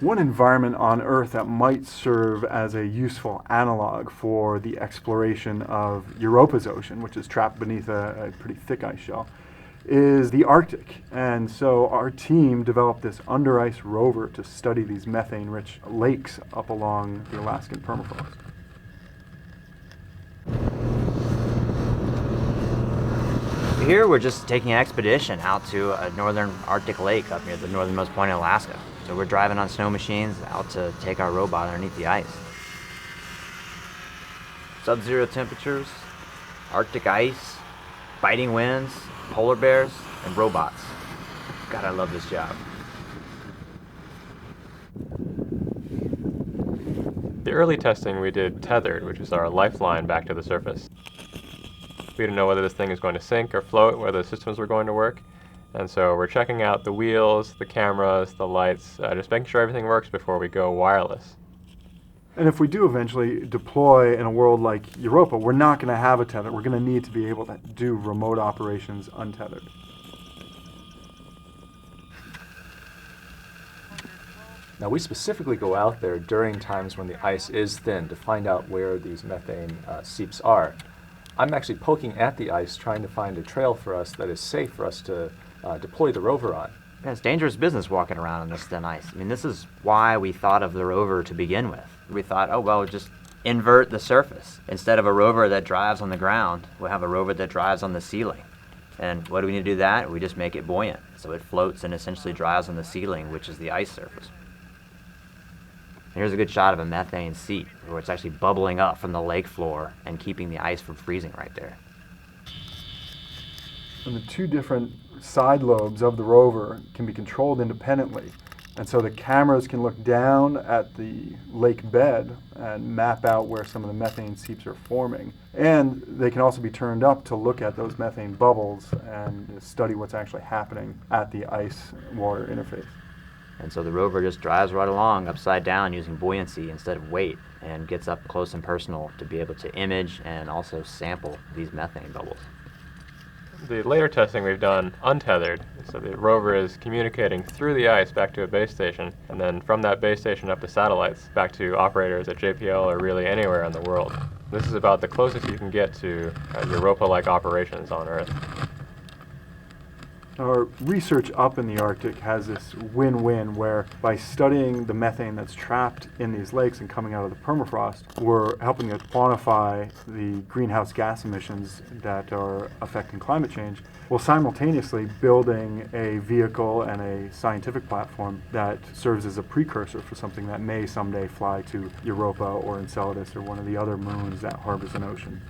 One environment on Earth that might serve as a useful analog for the exploration of Europa's ocean, which is trapped beneath a pretty thick ice shell, is the Arctic. And so our team developed this under ice rover to study these methane-rich lakes up along the Alaskan permafrost. Here we're just taking an expedition out to a northern Arctic lake up near the northernmost point in Alaska. So we're driving on snow machines out to take our robot underneath the ice. Sub-zero temperatures, Arctic ice, biting winds, polar bears, and robots. God, I love this job. The early testing we did tethered, which is our lifeline back to the surface. We didn't know whether this thing is going to sink or float, whether the systems were going to work. And so we're checking out the wheels, the cameras, the lights, just making sure everything works before we go wireless. And if we do eventually deploy in a world like Europa, we're not going to have a tether. We're going to need to be able to do remote operations untethered. Now we specifically go out there during times when the ice is thin to find out where these methane seeps are. I'm actually poking at the ice trying to find a trail for us that is safe for us to deploy the rover on. Yeah, it's dangerous business walking around on this thin ice. I mean, this is why we thought of the rover to begin with. We thought, oh, well, just invert the surface. Instead of a rover that drives on the ground, we'll have a rover that drives on the ceiling. And what do we need to do that? We just make it buoyant. So it floats and essentially drives on the ceiling, which is the ice surface. And here's a good shot of a methane seep, where it's actually bubbling up from the lake floor and keeping the ice from freezing right there. And the two different side lobes of the rover can be controlled independently. And so the cameras can look down at the lake bed and map out where some of the methane seeps are forming. And they can also be turned up to look at those methane bubbles and study what's actually happening at the ice-water interface. And so the rover just drives right along upside down using buoyancy instead of weight, and gets up close and personal to be able to image and also sample these methane bubbles. The later testing we've done untethered, so the rover is communicating through the ice back to a base station, and then from that base station up to satellites, back to operators at JPL or really anywhere in the world. This is about the closest you can get to Europa-like operations on Earth. Our research up in the Arctic has this win-win where by studying the methane that's trapped in these lakes and coming out of the permafrost, we're helping to quantify the greenhouse gas emissions that are affecting climate change, while simultaneously building a vehicle and a scientific platform that serves as a precursor for something that may someday fly to Europa or Enceladus or one of the other moons that harbors an ocean.